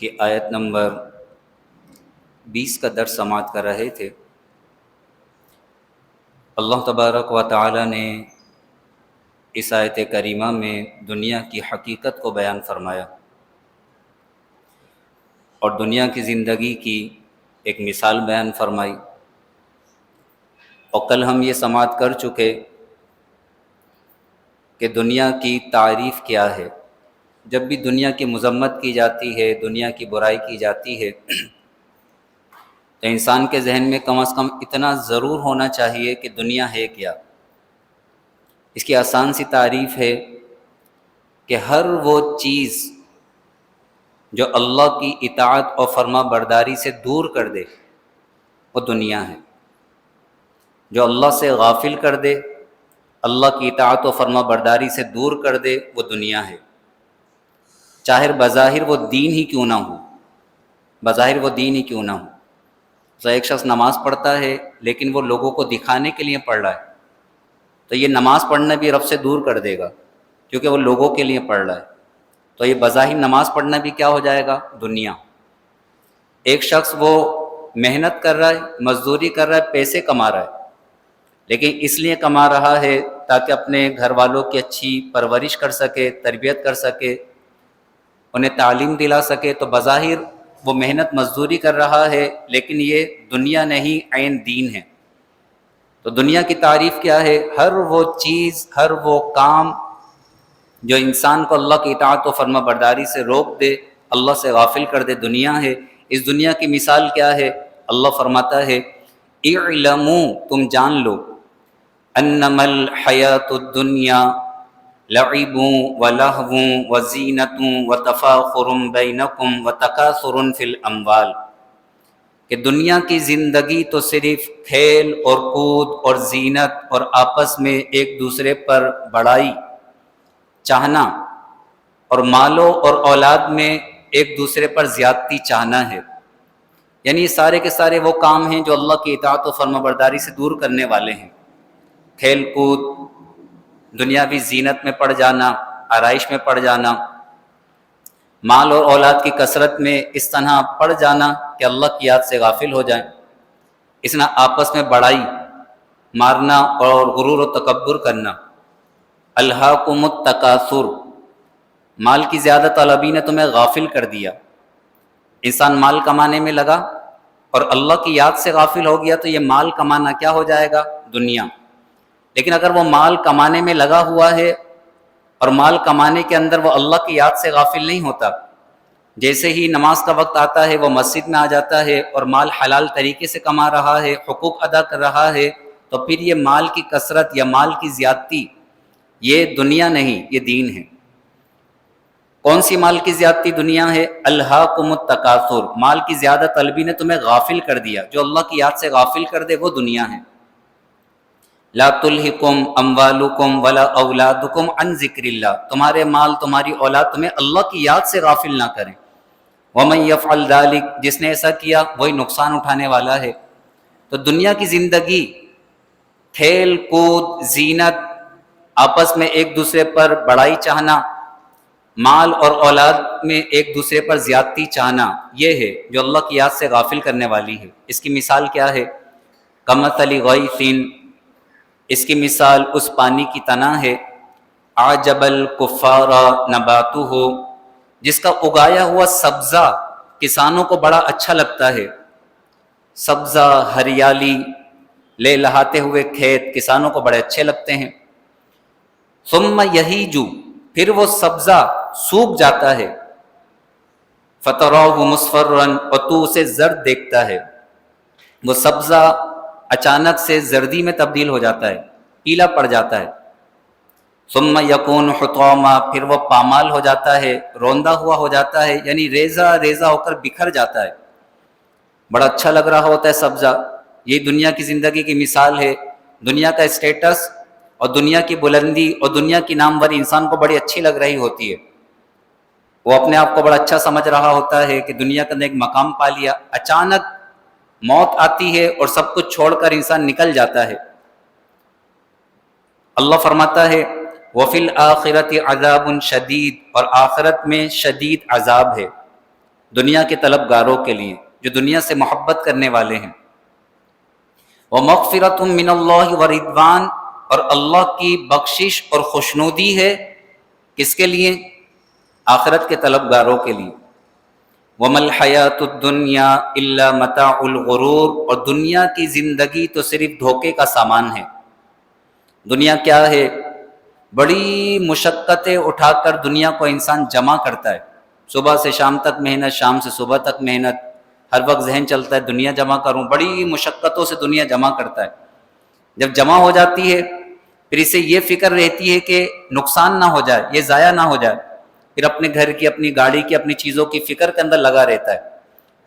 کہ آیت نمبر 20 کا درس سماعت کر رہے تھے۔ اللہ تبارک و تعالی نے اس آیت کریمہ میں دنیا کی حقیقت کو بیان فرمایا اور دنیا کی زندگی کی ایک مثال بیان فرمائی، اور کل ہم یہ سماعت کر چکے کہ دنیا کی تعریف کیا ہے۔ جب بھی دنیا کی مذمت کی جاتی ہے، دنیا کی برائی کی جاتی ہے، تو انسان کے ذہن میں کم از کم اتنا ضرور ہونا چاہیے کہ دنیا ہے کیا۔ اس کی آسان سی تعریف ہے کہ ہر وہ چیز جو اللہ کی اطاعت اور فرما برداری سے دور کر دے وہ دنیا ہے۔ جو اللہ سے غافل کر دے، اللہ کی اطاعت و فرما برداری سے دور کر دے، وہ دنیا ہے، چاہے بظاہر وہ دین ہی کیوں نہ ہو، بظاہر وہ دین ہی کیوں نہ ہو۔ تو ایک شخص نماز پڑھتا ہے لیکن وہ لوگوں کو دکھانے کے لیے پڑھ رہا ہے، تو یہ نماز پڑھنا بھی رب سے دور کر دے گا، کیونکہ وہ لوگوں کے لیے پڑھ رہا ہے، تو یہ بظاہر نماز پڑھنا بھی کیا ہو جائے گا؟ دنیا۔ ایک شخص وہ محنت کر رہا ہے، مزدوری کر رہا ہے، پیسے کما رہا ہے، لیکن اس لیے کما رہا ہے تاکہ اپنے گھر والوں کی اچھی پرورش کر سکے، تربیت کر سکے، انہیں تعلیم دلا سکے، تو بظاہر وہ محنت مزدوری کر رہا ہے، لیکن یہ دنیا نہیں، عین دین ہے۔ تو دنیا کی تعریف کیا ہے؟ ہر وہ چیز، ہر وہ کام جو انسان کو اللہ کی اطاعت و فرما برداری سے روک دے، اللہ سے غافل کر دے، دنیا ہے۔ اس دنیا کی مثال کیا ہے؟ اللہ فرماتا ہے اعلموا، تم جان لو، انما الحیات الدنیا لعب ولہو وزینۃ وتفاخر بینکم وتکاثر فی الاموال، کہ دنیا کی زندگی تو صرف کھیل اور کود اور زینت اور آپس میں ایک دوسرے پر بڑائی چاہنا اور مالوں اور اولاد میں ایک دوسرے پر زیادتی چاہنا ہے۔ یعنی یہ سارے کے سارے وہ کام ہیں جو اللہ کی اطاعت و فرما برداری سے دور کرنے والے ہیں۔ کھیل کود، دنیاوی زینت میں پڑ جانا، آرائش میں پڑ جانا، مال اور اولاد کی کثرت میں اس طرح پڑ جانا کہ اللہ کی یاد سے غافل ہو جائیں، اس طرح آپس میں بڑائی مارنا اور غرور و تکبر کرنا۔ الہاکم التکاثر، مال کی زیادہ طلبی نے تمہیں غافل کر دیا۔ انسان مال کمانے میں لگا اور اللہ کی یاد سے غافل ہو گیا، تو یہ مال کمانا کیا ہو جائے گا؟ دنیا۔ لیکن اگر وہ مال کمانے میں لگا ہوا ہے اور مال کمانے کے اندر وہ اللہ کی یاد سے غافل نہیں ہوتا، جیسے ہی نماز کا وقت آتا ہے وہ مسجد میں آ جاتا ہے اور مال حلال طریقے سے کما رہا ہے، حقوق ادا کر رہا ہے، تو پھر یہ مال کی کثرت یا مال کی زیادتی یہ دنیا نہیں، یہ دین ہے۔ کون سی مال کی زیادتی دنیا ہے؟ الہاکم التکاثر، مال کی زیادہ طلبی نے تمہیں غافل کر دیا۔ جو اللہ کی یاد سے غافل کر دے وہ دنیا ہے۔ لا تلہکم اموالکم ولا اولادکم عن ذکر اللہ، تمہارے مال، تمہاری اولاد تمہیں اللہ کی یاد سے غافل نہ کریں۔ ومن یفعل ذلک، جس نے ایسا کیا وہی نقصان اٹھانے والا ہے۔ تو دنیا کی زندگی، کھیل کود، زینت، آپس میں ایک دوسرے پر بڑائی چاہنا، مال اور اولاد میں ایک دوسرے پر زیادتی چاہنا، یہ ہے جو اللہ کی یاد سے غافل کرنے والی ہے۔ اس کی مثال کیا ہے؟ کمثل غیث، اس کی مثال اس پانی کی طرح ہے، اعجب الکفار نباتہ، جس کا اگایا ہوا سبزہ کسانوں کو بڑا اچھا لگتا ہے۔ سبزہ، ہریالی، لے لہاتے ہوئے کھیت کسانوں کو بڑے اچھے لگتے ہیں۔ ثم یہیج، پھر وہ سبزہ سوکھ جاتا ہے، فتراہ مصفرا، اور تو اسے زرد دیکھتا ہے۔ وہ سبزہ اچانک سے زردی میں تبدیل ہو جاتا ہے، پیلا پڑ جاتا ہے۔ ثم یکون حطاما، پھر وہ پامال ہو جاتا ہے، روندا ہوا ہو جاتا ہے، یعنی ریزہ ریزہ ہو کر بکھر جاتا ہے، بڑا اچھا لگ رہا ہوتا ہے سبزہ۔ یہ دنیا کی زندگی کی مثال ہے۔ دنیا کا اسٹیٹس اور دنیا کی بلندی اور دنیا کی ناموری انسان کو بڑی اچھی لگ رہی ہوتی ہے، وہ اپنے آپ کو بڑا اچھا سمجھ رہا ہوتا ہے کہ دنیا کے اندر ایک مقام پا لیا۔ اچانک موت آتی ہے اور سب کچھ چھوڑ کر انسان نکل جاتا ہے۔ اللہ فرماتا ہے وَفِي الْآخِرَةِ عَذَابٌ شَدِيدٌ، اور آخرت میں شدید عذاب ہے۔ دنیا کے طلبگاروں کے لیے جو دنیا سے محبت کرنے والے ہیں۔ وَمَغْفِرَةٌ مِّنَ اللَّهِ وَرِضْوَانٌ، اور اللہ کی بخشش اور خوشنودی ہے کس کے لیے؟ آخرت کے طلبگاروں کے لیے۔ وَمَا الْحَيَاةُ الدُّنْيَا إِلَّا مَتَاعُ الْغُرُورِ، اور دنیا کی زندگی تو صرف دھوکے کا سامان ہے۔ دنیا کیا ہے؟ بڑی مشقتیں اٹھا کر دنیا کو انسان جمع کرتا ہے، صبح سے شام تک محنت، شام سے صبح تک محنت، ہر وقت ذہن چلتا ہے دنیا جمع کروں، بڑی مشقتوں سے دنیا جمع کرتا ہے۔ جب جمع ہو جاتی ہے پھر اسے یہ فکر رہتی ہے کہ نقصان نہ ہو جائے، یہ ضائع نہ ہو جائے، پھر اپنے گھر کی، اپنی گاڑی کی، اپنی چیزوں کی فکر کے اندر لگا رہتا ہے،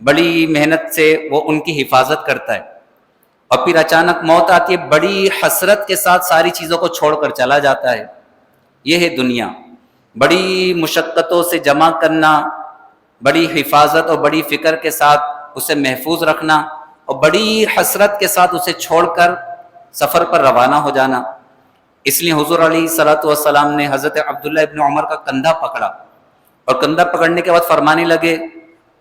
بڑی محنت سے وہ ان کی حفاظت کرتا ہے، اور پھر اچانک موت آتی ہے، بڑی حسرت کے ساتھ ساری چیزوں کو چھوڑ کر چلا جاتا ہے۔ یہ ہے دنیا، بڑی مشقتوں سے جمع کرنا، بڑی حفاظت اور بڑی فکر کے ساتھ اسے محفوظ رکھنا، اور بڑی حسرت کے ساتھ اسے چھوڑ کر سفر پر روانہ ہو جانا۔ اس لیے حضور علیہ الصلوۃ والسلام نے حضرت عبداللہ ابن عمر کا کندھا پکڑا، اور کندھا پکڑنے کے بعد فرمانے لگے،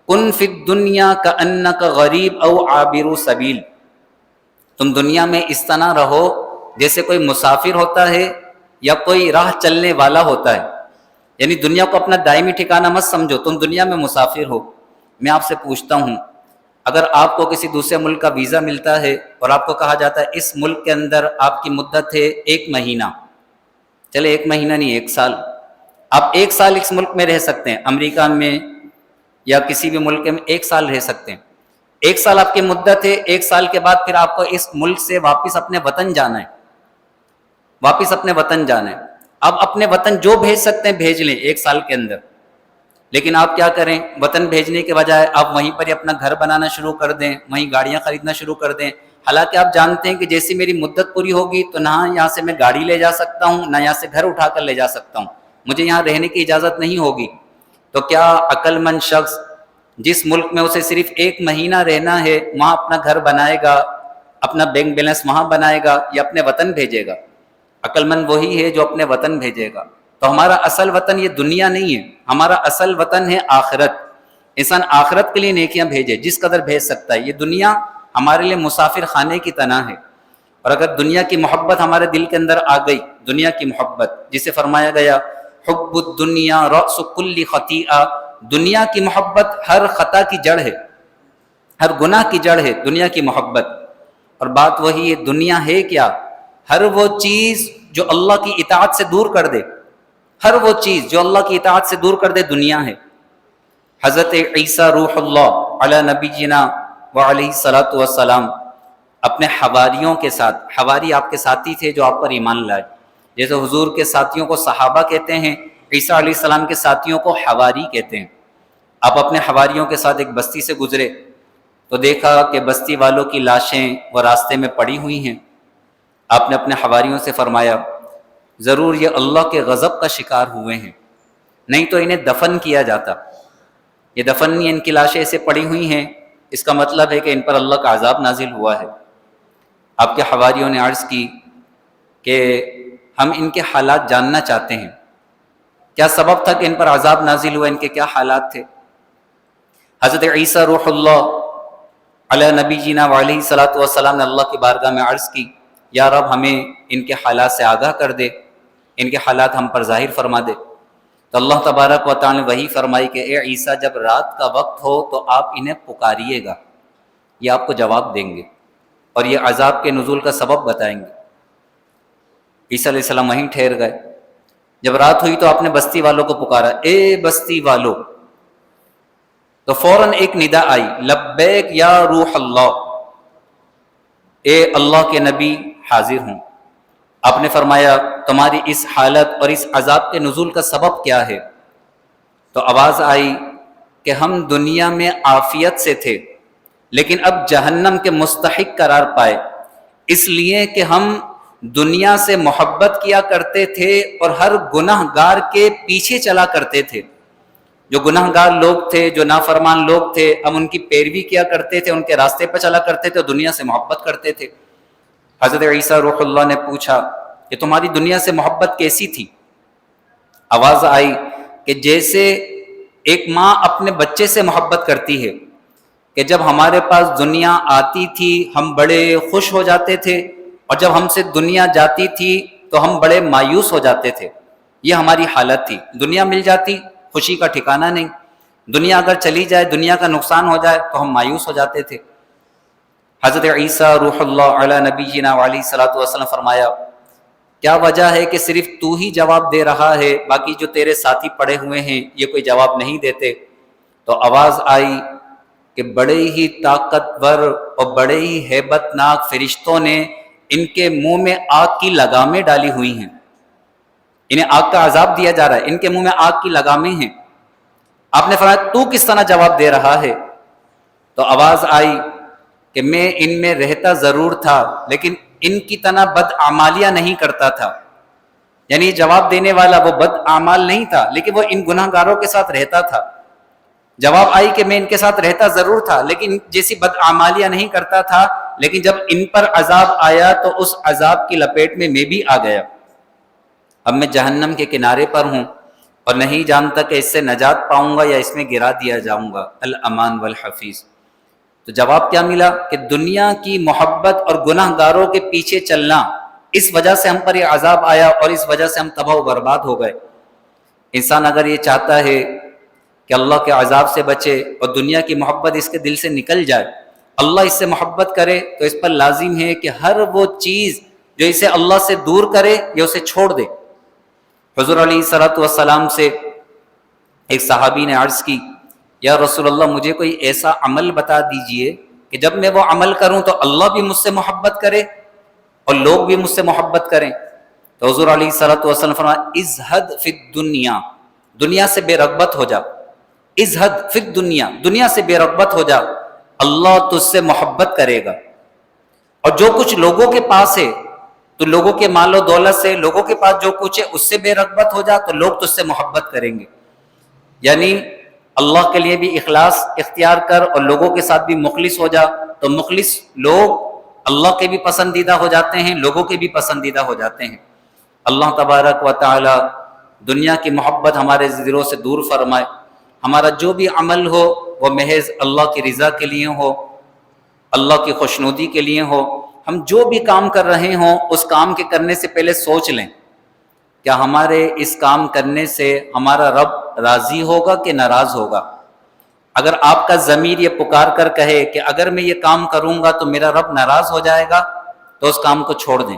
کن فی الدنیا کأنک غریب او عابر سبیل، تم دنیا میں اس طرح رہو جیسے کوئی مسافر ہوتا ہے یا کوئی راہ چلنے والا ہوتا ہے، یعنی دنیا کو اپنا دائمی ٹھکانہ مت سمجھو، تم دنیا میں مسافر ہو۔ میں آپ سے پوچھتا ہوں، اگر آپ کو کسی دوسرے ملک کا ویزا ملتا ہے اور آپ کو کہا جاتا ہے اس ملک کے اندر آپ کی مدت ہے 1 مہینہ، چلے 1 مہینہ نہیں 1 سال، آپ 1 سال اس ملک میں رہ سکتے ہیں، امریکہ میں یا کسی بھی ملک میں 1 سال رہ سکتے ہیں، 1 سال آپ کی مدت ہے، 1 سال کے بعد پھر آپ کو اس ملک سے واپس اپنے وطن جانا ہے، واپس اپنے وطن جانا ہے۔ آپ اپنے وطن جو بھیج سکتے ہیں بھیج لیں 1 سال کے اندر، لیکن آپ کیا کریں، وطن بھیجنے کے بجائے آپ وہیں پر ہی اپنا گھر بنانا شروع کر دیں، وہیں گاڑیاں خریدنا شروع کر دیں، حالانکہ آپ جانتے ہیں کہ جیسی میری مدت پوری ہوگی تو نہ یہاں سے میں گاڑی لے جا سکتا ہوں، نہ یہاں سے گھر اٹھا کر لے جا سکتا ہوں، مجھے یہاں رہنے کی اجازت نہیں ہوگی۔ تو کیا عقل مند شخص جس ملک میں اسے صرف 1 مہینہ رہنا ہے وہاں اپنا گھر بنائے گا، اپنا بینک بیلنس وہاں بنائے گا یا اپنے وطن بھیجے گا؟ عقل مند وہی ہے جو اپنے وطن بھیجے گا۔ تو ہمارا اصل وطن یہ دنیا نہیں ہے، ہمارا اصل وطن ہے آخرت۔ انسان آخرت کے لیے نیکیاں بھیجے جس قدر بھیج سکتا ہے۔ یہ دنیا ہمارے لیے مسافر خانے کی طرح ہے، اور اگر دنیا کی محبت ہمارے دل کے اندر آ گئی، دنیا کی محبت جسے فرمایا گیا حب الدنیا رأس کل خطیئہ، دنیا کی محبت ہر خطا کی جڑ ہے، ہر گناہ کی جڑ ہے دنیا کی محبت۔ اور بات وہی ہے، دنیا ہے کیا؟ ہر وہ چیز جو اللہ کی اطاعت سے دور کر دے، ہر وہ چیز جو اللہ کی اطاعت سے دور کر دے دنیا ہے۔ حضرت عیسیٰ روح اللہ علی نبینا وعلیہ الصلاۃ والسلام اپنے حواریوں کے ساتھ، حواری آپ کے ساتھی تھے جو آپ پر ایمان لائے، جیسے حضور کے ساتھیوں کو صحابہ کہتے ہیں، عیسیٰ علیہ السلام کے ساتھیوں کو حواری کہتے ہیں۔ آپ اپنے حواریوں کے ساتھ ایک بستی سے گزرے تو دیکھا کہ بستی والوں کی لاشیں وہ راستے میں پڑی ہوئی ہیں۔ آپ نے اپنے حواریوں سے فرمایا ضرور یہ اللہ کے غضب کا شکار ہوئے ہیں، نہیں تو انہیں دفن کیا جاتا۔ یہ دفن نہیں، ان کی لاشیں ایسے پڑی ہوئی ہیں، اس کا مطلب ہے کہ ان پر اللہ کا عذاب نازل ہوا ہے۔ آپ کے حواریوں نے عرض کی کہ ہم ان کے حالات جاننا چاہتے ہیں، کیا سبب تھا کہ ان پر عذاب نازل ہوا، ان کے کیا حالات تھے؟ حضرت عیسیٰ روح اللہ علی نبینا وعلیہ الصلاۃ والسلام نے اللہ کی بارگاہ میں عرض کی، یا رب ہمیں ان کے حالات سے آگاہ کر دے، ان کے حالات ہم پر ظاہر فرما دے۔ تو اللہ تبارک و تعالی نے وہی فرمائی کہ اے عیسیٰ جب رات کا وقت ہو تو آپ انہیں پکاریے گا، یہ آپ کو جواب دیں گے اور یہ عذاب کے نزول کا سبب بتائیں گے۔ عیسیٰ علیہ السلام وہیں ٹھہر گئے۔ جب رات ہوئی تو آپ نے بستی والوں کو پکارا، اے بستی والو، تو فوراً ایک ندا آئی، لبیک یا روح اللہ، اے اللہ کے نبی حاضر ہوں۔ آپ نے فرمایا تمہاری اس حالت اور اس عذاب کے نزول کا سبب کیا ہے؟ تو آواز آئی کہ ہم دنیا میں عافیت سے تھے لیکن اب جہنم کے مستحق قرار پائے، اس لیے کہ ہم دنیا سے محبت کیا کرتے تھے اور ہر گناہ گار کے پیچھے چلا کرتے تھے۔ جو گناہ گار لوگ تھے، جو نافرمان لوگ تھے، ہم ان کی پیروی کیا کرتے تھے، ان کے راستے پہ چلا کرتے تھے اور دنیا سے محبت کرتے تھے۔ حضرت عیسیٰ روح اللہ نے پوچھا کہ تمہاری دنیا سے محبت کیسی تھی؟ آواز آئی کہ جیسے ایک ماں اپنے بچے سے محبت کرتی ہے کہ جب ہمارے پاس دنیا آتی تھی ہم بڑے خوش ہو جاتے تھے، اور جب ہم سے دنیا جاتی تھی تو ہم بڑے مایوس ہو جاتے تھے۔ یہ ہماری حالت تھی، دنیا مل جاتی خوشی کا ٹھکانہ نہیں، دنیا اگر چلی جائے، دنیا کا نقصان ہو جائے تو ہم مایوس ہو جاتے تھے۔ حضرت عیسیٰ روح اللہ علی نبینا علیہ الصلوۃ والسلام فرمایا، کیا وجہ ہے کہ صرف تو ہی جواب دے رہا ہے، باقی جو تیرے ساتھی پڑے ہوئے ہیں یہ کوئی جواب نہیں دیتے؟ تو آواز آئی کہ بڑے ہی طاقتور اور بڑے ہی ہیبت ناک فرشتوں نے ان کے منہ میں آگ کی لگامیں ڈالی ہوئی ہیں، انہیں آگ کا عذاب دیا جا رہا ہے، ان کے منہ میں آگ کی لگامیں ہیں۔ آپ نے فرمایا تو کس طرح جواب دے رہا ہے؟ تو آواز آئی کہ میں ان میں رہتا ضرور تھا لیکن ان کی طرح بدعمالیاں نہیں کرتا تھا، یعنی جواب دینے والا وہ بد اعمال نہیں تھا لیکن وہ ان گناہ گاروں کے ساتھ رہتا تھا۔ جواب آئی کہ میں ان کے ساتھ رہتا ضرور تھا لیکن جیسی بدعمالیاں نہیں کرتا تھا، لیکن جب ان پر عذاب آیا تو اس عذاب کی لپیٹ میں بھی آ گیا۔ اب میں جہنم کے کنارے پر ہوں اور نہیں جانتا کہ اس سے نجات پاؤں گا یا اس میں گرا دیا جاؤں گا، الامان والحفیظ۔ تو جواب کیا ملا کہ دنیا کی محبت اور گناہ گاروں کے پیچھے چلنا، اس وجہ سے ہم پر یہ عذاب آیا اور اس وجہ سے ہم تباہ و برباد ہو گئے۔ انسان اگر یہ چاہتا ہے کہ اللہ کے عذاب سے بچے اور دنیا کی محبت اس کے دل سے نکل جائے، اللہ اس سے محبت کرے، تو اس پر لازم ہے کہ ہر وہ چیز جو اسے اللہ سے دور کرے یا اسے چھوڑ دے۔ حضور علیہ الصلوۃ والسلام سے ایک صحابی نے عرض کی، یا رسول اللہ مجھے کوئی ایسا عمل بتا دیجئے کہ جب میں وہ عمل کروں تو اللہ بھی مجھ سے محبت کرے اور لوگ بھی مجھ سے محبت کریں۔ تو حضور علیہ الصلوۃ والسلام فرمایا، ازہد فی الدنیا، دنیا سے بے رغبت ہو جا، ازہد فی الدنیا، دنیا سے بے رغبت ہو جا، اللہ تجھ سے محبت کرے گا۔ اور جو کچھ لوگوں کے پاس ہے، تو لوگوں کے مال و دولت سے، لوگوں کے پاس جو کچھ ہے اس سے بے رغبت ہو جا تو لوگ تجھ سے محبت کریں گے۔ یعنی اللہ کے لیے بھی اخلاص اختیار کر اور لوگوں کے ساتھ بھی مخلص ہو جا، تو مخلص لوگ اللہ کے بھی پسندیدہ ہو جاتے ہیں، لوگوں کے بھی پسندیدہ ہو جاتے ہیں۔ اللہ تبارک و تعالی دنیا کی محبت ہمارے دلوں سے دور فرمائے، ہمارا جو بھی عمل ہو وہ محض اللہ کی رضا کے لیے ہو، اللہ کی خوشنودی کے لیے ہو۔ ہم جو بھی کام کر رہے ہوں اس کام کے کرنے سے پہلے سوچ لیں، کیا ہمارے اس کام کرنے سے ہمارا رب راضی ہوگا کہ ناراض ہوگا؟ اگر آپ کا ضمیر یہ پکار کر کہے کہ اگر میں یہ کام کروں گا تو میرا رب ناراض ہو جائے گا، تو اس کام کو چھوڑ دیں۔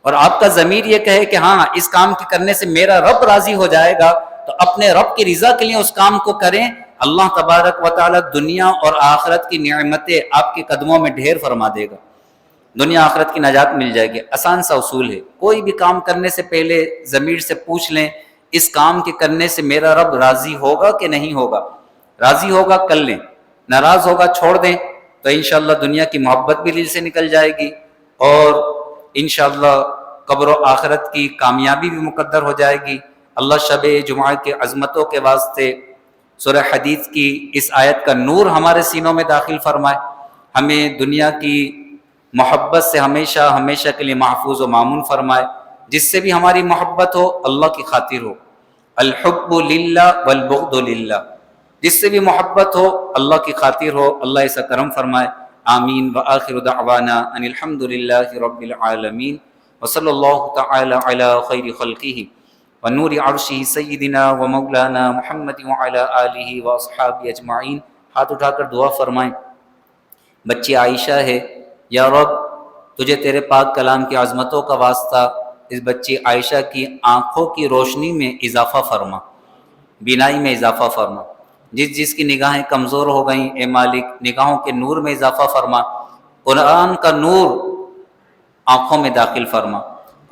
اور آپ کا ضمیر یہ کہے کہ ہاں اس کام کے کرنے سے میرا رب راضی ہو جائے گا، تو اپنے رب کی رضا کے لیے اس کام کو کریں۔ اللہ تبارک و تعالی دنیا اور آخرت کی نعمتیں آپ کے قدموں میں ڈھیر فرما دے گا، دنیا آخرت کی نجات مل جائے گی۔ آسان سا اصول ہے، کوئی بھی کام کرنے سے پہلے ضمیر سے پوچھ لیں اس کام کے کرنے سے میرا رب راضی ہوگا کہ نہیں ہوگا۔ راضی ہوگا کر لیں، ناراض ہوگا چھوڑ دیں، تو انشاءاللہ دنیا کی محبت بھی دل سے نکل جائے گی اور انشاءاللہ قبر و آخرت کی کامیابی بھی مقدر ہو جائے گی۔ اللہ شب جمعہ کے عظمتوں کے واسطے سورہ حدید کی اس آیت کا نور ہمارے سینوں میں داخل فرمائے، ہمیں دنیا کی محبت سے ہمیشہ ہمیشہ کے لیے محفوظ و مامون فرمائے۔ جس سے بھی ہماری محبت ہو اللہ کی خاطر ہو، الحب للہ والبغض للہ، جس سے بھی محبت ہو اللہ کی خاطر ہو، اللہ ایسا کرم فرمائے۔ آمین۔ وآخر دعوانا ان الحمد للہ رب العالمین، وصلی اللہ تعالی علی خیر خلقہ ونور عرشہ سیدنا و مولانا محمد وعلی آلہ واصحابہ اجمعین۔ ہاتھ اٹھا کر دعا فرمائیں۔ بچی عائشہ ہے، یا رب تجھے تیرے پاک کلام کی عظمتوں کا واسطہ اس بچی عائشہ کی آنکھوں کی روشنی میں اضافہ فرما، بینائی میں اضافہ فرما۔ جس کی نگاہیں کمزور ہو گئیں اے مالک نگاہوں کے نور میں اضافہ فرما، قرآن کا نور آنکھوں میں داخل فرما،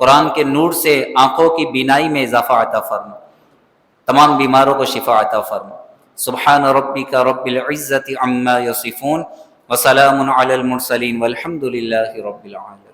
قرآن کے نور سے آنکھوں کی بینائی میں اضافہ عطا فرما، تمام بیماروں کو شفا عطا فرما۔ سبحان ربک رب العزت عما یصفون وسلام علی المرسلین والحمد للہ رب العالمین۔